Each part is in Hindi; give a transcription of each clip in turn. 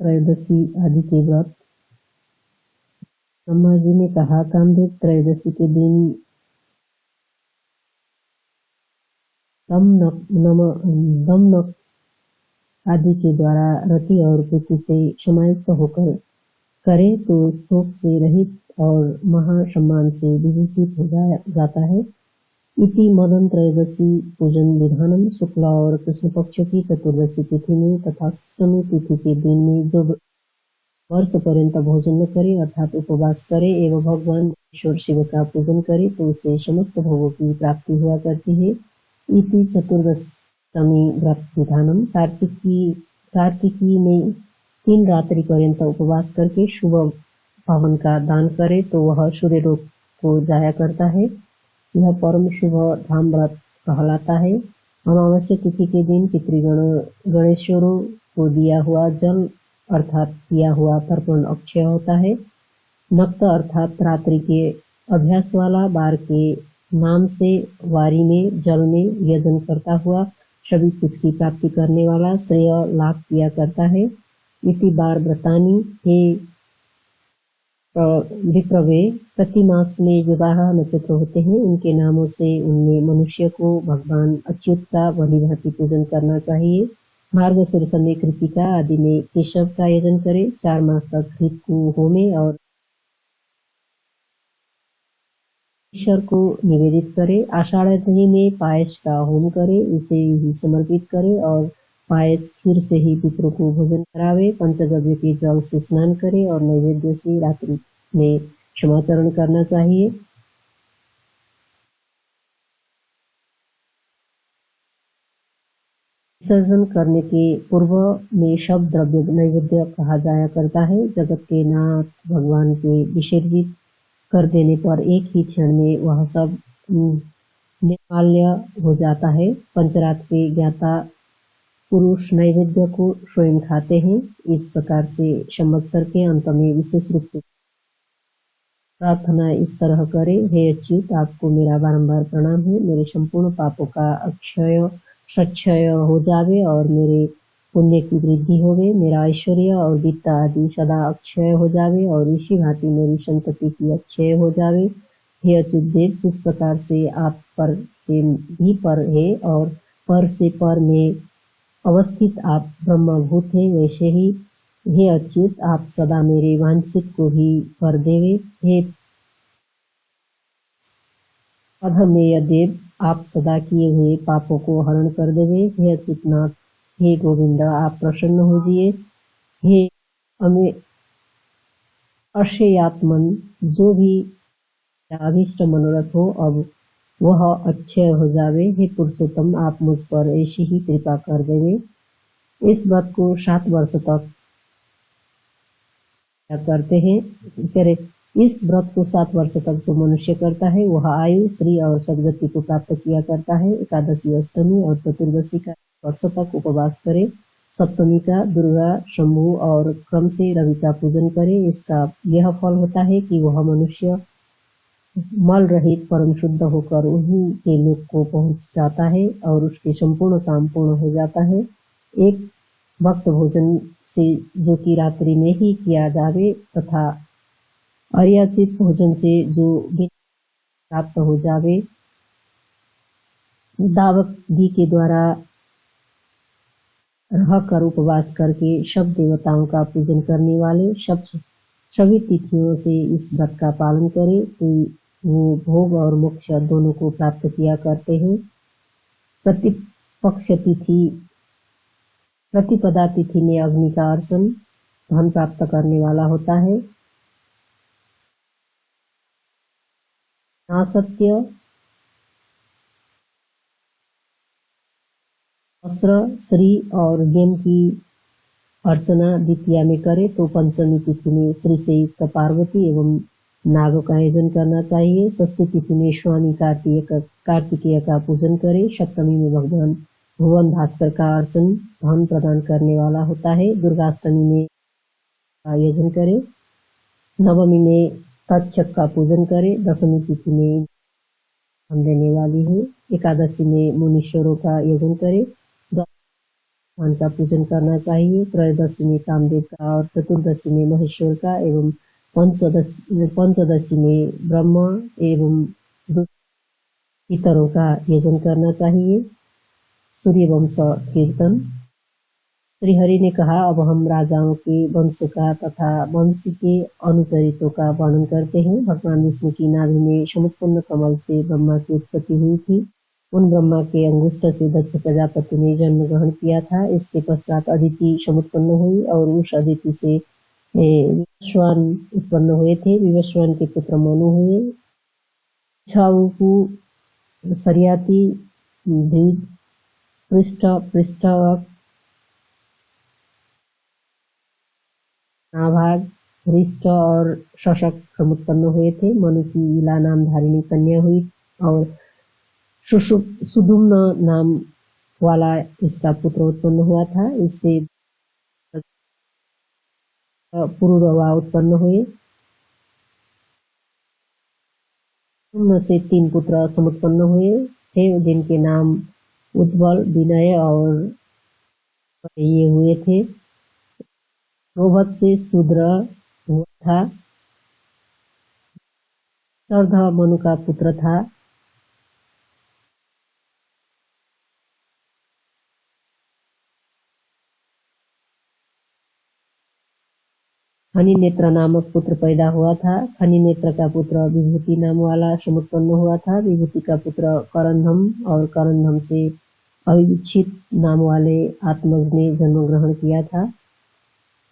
त्रयोदशी आदि के व्रत। ब्रह्मा जी ने कहा, कामदेव त्रयोदशी के दिन दमनक आदि के द्वारा रति और पुत्र से समायुक्त होकर करे तो शोक से रहित और महासम्मान से विभूषित हो जाता है। इति मदन त्रयोदशी पूजन विधानम। शुक्ला और कृष्ण पक्ष की चतुर्दशी तिथि में तथा अष्टमी तिथि के दिन में जो वर्ष पर्यंत भोजन न करे अर्थात उपवास करे एवं भगवान ईश्वर शिव का पूजन करे तो उसे समस्त भोगों की प्राप्ति हुआ करती है। इति चतुर्दशी व्रत विधानम। कार्तिकी में 3 रात्रि पर्यंत उपवास करके शुभ पावन का दान करे तो वह सूर्य लोक को जाया करता है। यह परम शुभ धाम व्रत कहलाता है। अमावस्या तिथि के दिन पितृगण गणेश्वरों को दिया हुआ जल अर्थात किया हुआ तर्पण अक्षय होता है। नक्त अर्थात रात्रि के अभ्यास वाला बार के नाम से वारी में जल में यजन करता हुआ सभी कुछ की प्राप्ति करने वाला श्रेय लाभ किया करता है। इति बार व्रतानी हे विप्रवे। प्रति मास में जो 12 नक्षत्र होते हैं उनके नामों से उनमें मनुष्य को भगवान अच्युत का भलीभांति पूजन करना चाहिए। मार्गशीर्ष में कृतिका आदि में केशव का यजन करे। 4 मास तक घृत को होमे और ईश्वर को निवेदित करे। आषाढ़ी में पायस का होम करे, इसे ही समर्पित करे और पायस खीर से ही पितरों को भोजन करावे। पंचगव्य के जल से स्नान करे और नैवेद्य से रात्रि में क्षमाचरण करना चाहिए। विसर्जन करने के पूर्व में सब द्रव्य नैवेद्य कहा जाया करता है। जगत के नाथ भगवान के विसर्जित कर देने पर एक ही क्षण में वह सब निर्माल्य हो जाता है। पंचरात के ज्ञाता पुरुष नैवेद्य को स्वयं खाते हैं। इस प्रकार से संवत्सर के अंत में विशेष रूप से प्रार्थना इस तरह करे, हे अच्युत, आपको मेरा बारंबार प्रणाम है। मेरे संपूर्ण पापों का सक्षय हो जावे और मेरे पुण्य की वृद्धि होवे। मेरा ऐश्वर्य और वित्त आदि सदा अक्षय हो जावे और इसी भांति मेरी संतति की अक्षय हो जावे। हे अच्युत देव, जिस प्रकार से आप पर से भी पर है और पर से पर में अवस्थित आप ब्रह्मभूत है, वैसे ही हे अच्युत आप सदा मेरे वांछित को ही कर देवे। हे अधमेय देव, आप सदा किए हुए पापों को हरण कर देवे। हे अच्युतनाथ, हे गोविंद, आप प्रसन्न होजिए। हे अक्षयात्मन, जो भी अभीष्ट मनोरथ हो अब वह अक्षय हो जावे। हे पुरुषोत्तम, आप मुझ पर ऐसी ही कृपा कर देवे। इस व्रत को 7 वर्ष तक करते हैं। इस व्रत को 7 वर्ष तक जो मनुष्य करता है वह आयु, श्री और सद्गति को प्राप्त किया करता है। एकादशी, अष्टमी और चतुर्दशी का वर्ष तक उपवास करे। सप्तमी का दुर्गा, शंभु और क्रम से रवि का पूजन करे। इसका यह फल होता है कि वह मनुष्य मल रहित परम शुद्ध होकर उन्हीं के लोक को पहुंच जाता है और उसके संपूर्ण काम पूर्ण हो जाता है। एक भक्त भोजन से जो कि रात्रि में ही किया जावे तथा अर्याचित भोजन से जो प्राप्त हो जावे। दावक घी के द्वारा रहकर उपवास करके सब देवताओं का पूजन करने वाले सभी तिथियों से इस व्रत का पालन करे तो वो भोग और मोक्ष दोनों को प्राप्त किया करते हैं। प्रतिपदा तिथि में अग्नि का अर्चन धन प्राप्त करने वाला होता है। नासत्य, अस्त्र, श्री और गेम की अर्चना द्वितीया में करे तो पंचमी तिथि में श्री से युक्त पार्वती एवं नाग का आयोजन करना चाहिए। षष्ठी तिथि में स्वामी कार्तिकेय का पूजन करे। सप्तमी में भगवान भुवन भास्कर का अर्चन धन प्रदान करने वाला होता है। दुर्गाष्टमी में आयोजन करे। नवमी में तक्षक का पूजन करे। दशमी तिथि में हम देने वाली है। एकादशी में मुनीश्वरों का आयोजन करे। भगवान का पूजन करना चाहिए। त्रयोदशी में कामदेव का और चतुर्दशी में महेश्वर का एवं पंचदशी में ब्रह्म एवं पितरों का यजन करना चाहिए। सूर्यवंश कीर्तन। श्रीहरि ने कहा, अब हम राजाओं के वंश का तथा वंश के अनुचरितों का वर्णन करते हैं। भगवान विष्णु की नाभि में समुत्पन्न कमल से ब्रह्मा की उत्पत्ति हुई थी। उन ब्रह्मा के अंगुष्ठ से दक्ष प्रजापति ने जन्म ग्रहण किया था। इसके पश्चात अदिति समुत्पन्न हुई और उस अदिति से विवस्वान उत्पन्न हुए थे। विवस्वान के पुत्र मनु हुए। इक्ष्वाकु, सरियाती, भृग, पृष्ठवक, नाभाग, हृष्ट और शशक समुत्पन्न हुए थे। मनु की इला नाम धारिणी कन्या हुई और सुदुम्न नाम वाला इसका पुत्र उत्पन्न हुआ था। इससे पुरुरवा उत्पन्न हुए। सुदुम्न से 3 पुत्र समुत्पन्न हुए थे, जिनके नाम उत्बल, विनय और ये हुए थे। रोभत से शूद्र हुआ था। सर्ध मनु का पुत्र था। खनि नेत्र नामक पुत्र पैदा हुआ था। खनि नेत्र का पुत्र विभूति नाम वाला समुत्पन्न हुआ था। विभूति का पुत्र करंधम और करंधम से अविच्छित नाम वाले आत्मज ने जन्म ग्रहण किया था।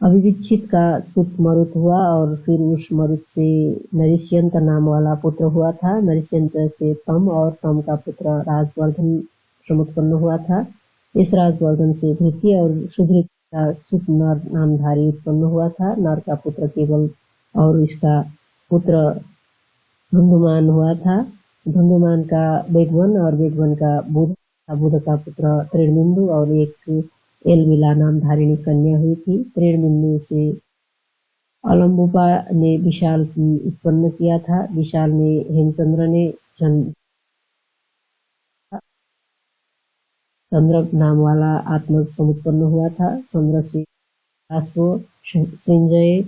अविच्छित का सुत मरुत हुआ और फिर उस मरुत से नरिष्यंत नाम वाला पुत्र हुआ था। नरिष्यंत से तम और तम का पुत्र राजवर्धन समुत्पन्न हुआ था। इस राजवर्धन से धृति और सुधृति का सुत नर नामधारी उत्पन्न हुआ था। नर का पुत्र केवल और इसका पुत्र धुंधुमान हुआ था। धुंधुमान का वेगवन और वेगवन का बुध का पुत्र त्रिणबिंदु और एक एलविला नाम धारिणी कन्या हुई थी। त्रिणबिंदु से अलम्बुपा ने विशाल की उत्पन्न किया था। विशाल ने हेमचंद्र ने चंद्र नाम वाला आत्मज समुत्पन्न हुआ था। चंद्र से संजय,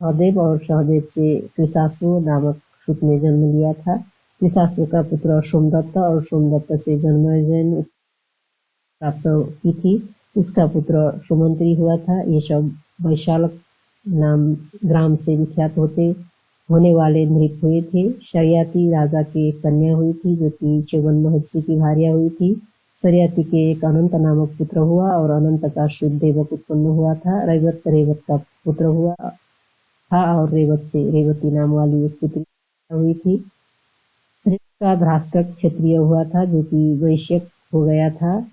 सहदेव और सहदेव से कृशाश्व नामक सुत ने जन्म लिया था। कृशाश्व का पुत्र सोमदत्त और सोमदत्त से जन्मजन प्राप्त की थी। इसका पुत्र सुमंत्री हुआ था। ये सब वैशालक नाम ग्राम से विख्यात होने वाले नृप हुए थे। शरियाती राजा की एक कन्या हुई थी, जो कि च्यवन महर्षि की भार्या हुई थी। शरियाती के एक अनंत नामक पुत्र हुआ और अनंत का शुद्ध देवक उत्पन्न हुआ था। रेवत का पुत्र हुआ था और रेवत से रेवती नाम वाली एक पुत्री हुई थी। का भ्राष्टक क्षत्रिय हुआ था, जो कि वैश्यक हो गया था।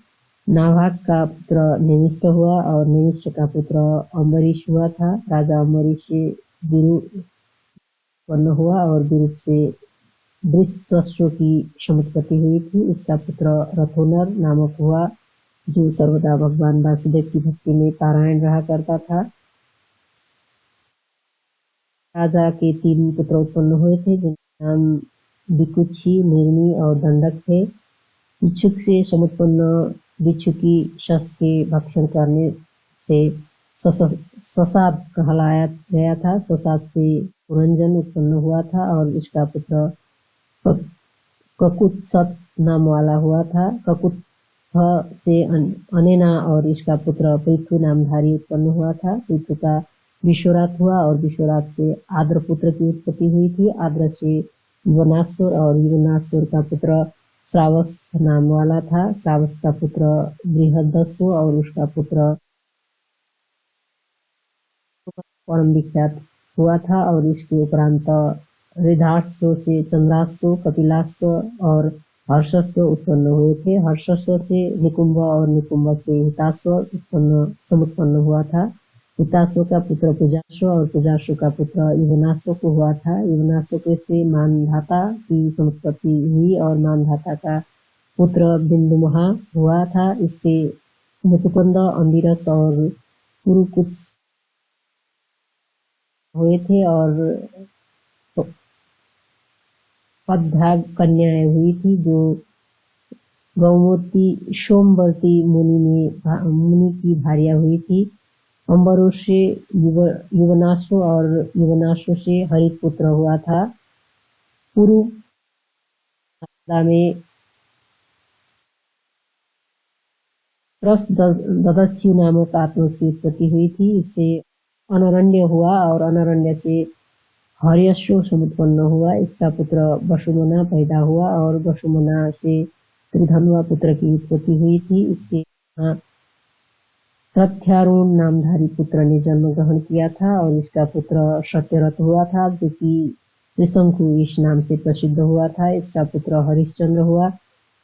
नाभाग का पुत्र निमिष्ट हुआ और निमिष्ट का पुत्र अम्बरीश हुआ था। राजा अम्बरीश से विरु उत्पन्न हुआ और विरूप से वृषत्व की समुत्पत्ति हुई थी। इसका पुत्र रथोनर नामक हुआ, जो सर्वदा भगवान वासुदेव की भक्ति में पारायण रहा करता था। राजा के 3 पुत्र उत्पन्न हुए थे, जिनके नाम विकुक्षी, निर्मी और दंडक थे। इच्छुक से समुत्पन्न विच्छुकी शस के भक्षण करने से ससाद कहलाया गया था। ससाद से पुरंजन उत्पन्न हुआ था और इसका पुत्र ककुत्सत नाम वाला हुआ था। ककुत्थ से अनेना और इसका पुत्र पृथु नामधारी उत्पन्न हुआ था। पृथु का विश्वरात हुआ और विश्वरात से आद्र पुत्र की उत्पत्ति हुई थी। आद्र से युवनाश्वर और युवनाश्वर का पुत्र श्रावस्थ नाम वाला था। श्रावस्थ का पुत्र बृहदस्व और उसका पुत्र परम विख्यात हुआ था। और इसके उपरांत हृदाश्व से चंद्राश्व, कपिलाश्व और हर्षस्व उत्पन्न हुए थे। हर्षस्व से निकुंभ और निकुंभ से हिताश्व समुत्पन्न हुआ था। हिताश्व का पुत्र पुजाश्व और पुजाश्व का पुत्र युवनाश्व को हुआ था। युवनाश्व से मानधाता की समुत्पत्ति हुई और मानधाता का पुत्र बिंदुमहा हुआ था। इसके मुचुकुंद, अंबिरस और कुरुकुत्स हुए थे और पद्भ्याग कन्याएं हुई थी, जो गौमूर्ति सोमवर्ती मुनि की भार्या हुई थी। अंबरों से युवनाशो और युवनाशो से हरित पुत्र हुआ था। पूर्व में ददस्यु नामक आत्मज की उत्पत्ति हुई थी। इससे अनरण्य हुआ और अनरण्य से हर्यश्व समुत्पन्न हुआ। इसका पुत्र वसुमना पैदा हुआ और वसुमना से त्रिधन्वा पुत्र की उत्पत्ति हुई थी। इसके प्रत्यारोण नामधारी पुत्र ने जन्म ग्रहण किया था और इसका पुत्र सत्यरथ हुआ था, जो कि त्रिशंकु इस नाम से प्रसिद्ध हुआ था। इसका पुत्र हरिश्चंद्र हुआ।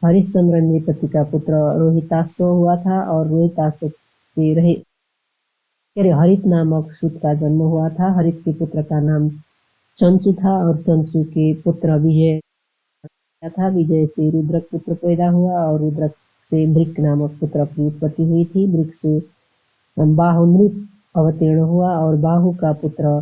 हरिश्चंद्र नृपति का पुत्र रोहिताश्व हुआ था और रोहिताश्व से हरित नामक सूत का जन्म हुआ था। हरित के पुत्र का नाम चंचु था और चंचु के पुत्र विजय था। विजय से रुद्रक पुत्र पैदा हुआ और रुद्रक से मृक नामक पुत्र की उत्पत्ति हुई थी। मृक से बाहु नृप अवतीर्ण हुआ और बाहु का पुत्र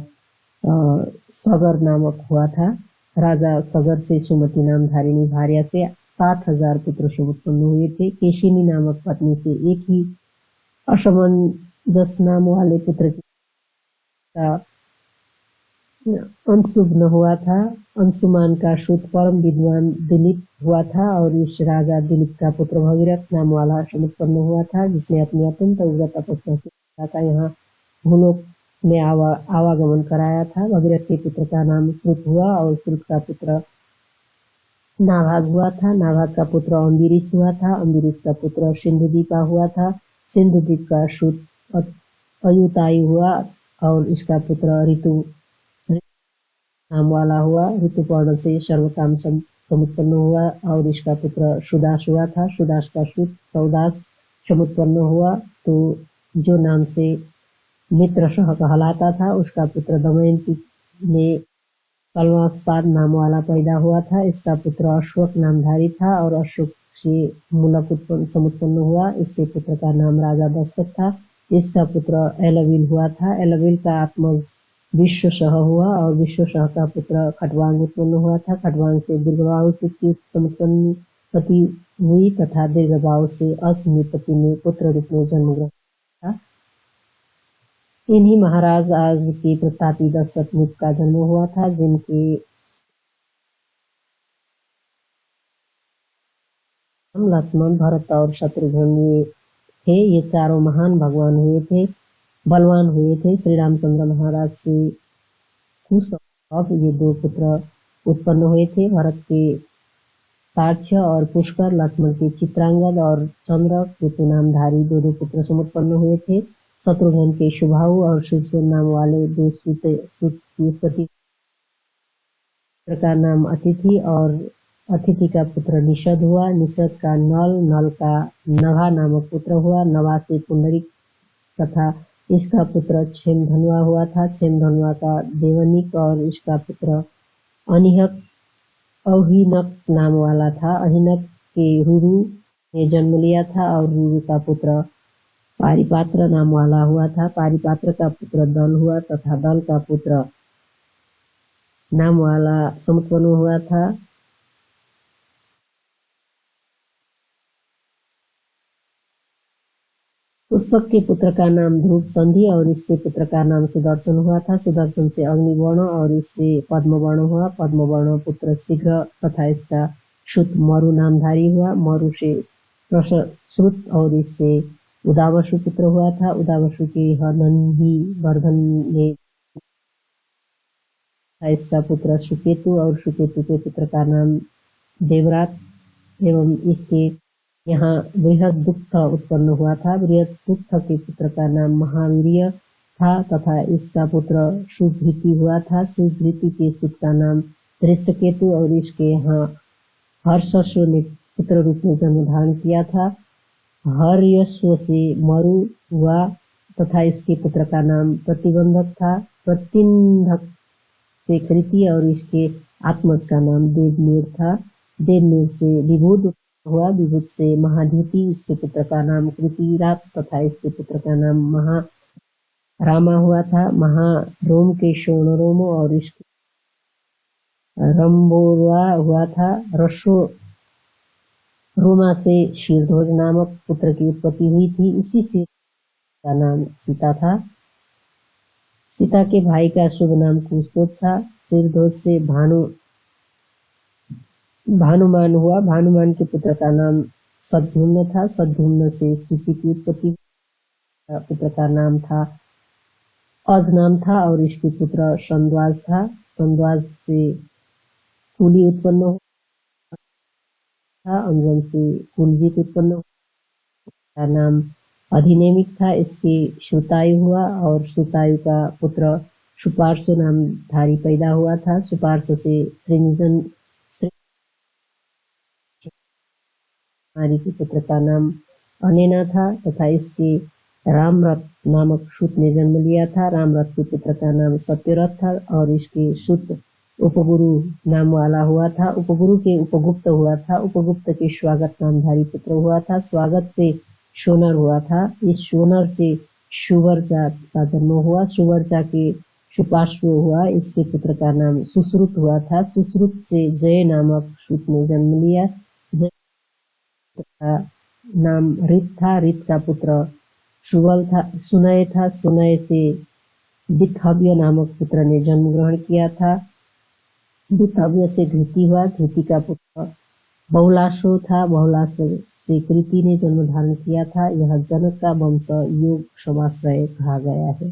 सगर नामक हुआ था। राजा सगर से सुमति नाम धारिणी भार्या से 7,000 पुत्र उत्पन्न हुए थे। केशिनी नामक पत्नी से एक ही असमंजस नाम वाले पुत्र का अंशुभ्न हुआ था। अंशुमान का सूत परम विद्वान दिलीप हुआ था और इस राजा दिलीप का पुत्र भगीरथ नाम वाला समुत्पन्न हुआ था, जिसने अपनी अत्यंत उग्र तपस्या से यहाँ भूलोक में आवागमन कराया था। भगीरथ के पुत्र का नाम श्रुत हुआ और श्रुत का पुत्र नाभाग हुआ था। नाभाग का पुत्र अम्बिरीश हुआ था। अम्बिरीश का पुत्र सिंधुदीपा हुआ था। सिंधुदीप का सूत अयुतायु हुआ और इसका पुत्र ऋतु नाम वाला हुआ। ऋतुपर्ण से सर्वकाम समुत्पन्न हुआ और इसका पुत्र सुदास हुआ था। सुदास का सूत सौदास समुत्पन्न हुआ, तो जो नाम से मित्रसह कहलाता था, उसका पुत्र दमयंती में कल्वास्पाद नाम वाला पैदा हुआ था। इसका पुत्र अशोक नामधारी था और अशोक से मूलक समुत्पन्न हुआ। इसके पुत्र का नाम राजा दशरथ था। इसका पुत्र एलविल हुआ था। एलविल का आत्मज विश्वसह हुआ और विश्वसह का पुत्र खटवांग उत्पन्न हुआ था। खटवांग से दीर्घबाहु की समुत्पत्ति हुई तथा दीर्घबाहु से असनिपति ने पुत्र रूप में जन्म ग्रहण किया। इन्हीं महाराज आज के प्रतापी दशरथ मुख का जन्म हुआ था, जिनके लक्ष्मण, भरत और शत्रुघ्न थे। ये चारों महान भगवान हुए थे, बलवान हुए थे। श्री रामचंद्र महाराज से कुश ये 2 पुत्र उत्पन्न हुए थे। भरत के तार्क्ष्य और पुष्कर, लक्ष्मण के चित्रांगद और चंद्र केतु नामधारी 2 पुत्र समुत्पन्न हुए थे। शत्रुघ्न के शुभाहु और शुभसेन नाम वाले 2 सूत की उत्पत्ति का नाम अतिथि और अतिथि का पुत्र निषद हुआ। निषद का नल, नल का नभा नामक पुत्र हुआ। नभा से पुंडरीक तथा इसका पुत्र क्षेमधनुआ हुआ था। क्षेमधनुआ का देवनिक और इसका पुत्र अहिनक नाम वाला था। अहिनक के रुरु ने जन्म लिया था और रुरु का पुत्र पारिपात्र नाम वाला हुआ था। पारिपात्र का पुत्र दल हुआ तथा दल का पुत्र नाम वाला समुत्पन्न हुआ था। पुष्पक के पुत्र का नाम ध्रुव संधि और इसके पुत्र का नाम सुदर्शन हुआ था। सुदर्शन से अग्निवर्ण और इससे पद्मवर्ण हुआ। पद्मवर्ण पुत्र शीघ्र तथा इसका श्रुत मरु नामधारी हुआ। मरु से श्रुत और इससे उदावसु पुत्र हुआ था। उदावसु के नंदी वर्धन ने इसका पुत्र सुकेतु और सुकेतु के पुत्र का नाम देवरात एवं इसके यहाँ बृहदुक्त उत्पन्न हुआ था। बृहदुक्त के पुत्र का नाम महावीर्य था तथा इसका पुत्र सुभृति हुआ था। सुभृति के सुत का नाम धृष्टकेतु और इसके यहाँ हर्षस्व ने पुत्र रूप में जन्म धारण किया था। हर्यश्व से मरु हुआ तथा इसके पुत्र का नाम प्रतिबंधक था। प्रतिबंधक से कृति और इसके आत्मज का नाम देवनीर था। देवनीर से विभुद हुआ। विभुद से महाद्युति, इसके पुत्र का नाम कृतिरात तथा इसके पुत्र का नाम महारामा हुआ था। महारोम के शोणरोम और इसके रंबोरुआ हुआ था। रोमा से शीरध्वज नामक पुत्र की उत्पत्ति हुई थी। इसी से का नाम सीता था। सीता के भाई का शुभ नाम कुशध्वज था। शीरध्वज से भानुमान हुआ। भानुमान के पुत्र का नाम शतधूम्न था। शतधूम्न से सूची की उत्पत्ति। पुत्र का नाम था अजनाम था और इसके पुत्र संद्वाज था। संद्वाज से कुली उत्पन्न हुआ था। अंजन से कुलजीत उत्पन्न हुआ। का नाम अधिनेमिक था। इसके सुतायु हुआ और सुतायु का पुत्र सुपार्श्व नामधारी पैदा हुआ था। सुपार्श्व से श्रीनिजन के पुत्र का नाम अनेना था तथा इसके रामरथ नामक सूत ने जन्म लिया था। रामरथ के पुत्र का नाम सत्यरथ था और इसके सूत उपगुरु नाम वाला हुआ था। उपगुरु के उपगुप्त हुआ था। उपगुप्त के स्वागत नामधारी पुत्र हुआ था। स्वागत से शोनर हुआ था। इस शोनर से सुवर्चा का जन्म हुआ। सुवर्चा के सुपार्श्व हुआ। इसके पुत्र का नाम सुश्रुत हुआ था। सुश्रुत से जय नामक सूत ने जन्म लिया। जय का नाम रित था। रित का पुत्र सुबल था, सुनय था। सुनय से दिथव्य नामक पुत्र ने जन्म ग्रहण किया था। दिथव्य से धृति हुआ। धृति का पुत्र बहुलाशो था। बहुलाश से कृति ने जन्म धारण किया था। यह जनक का वंश योग समाश्रय कहा गया है।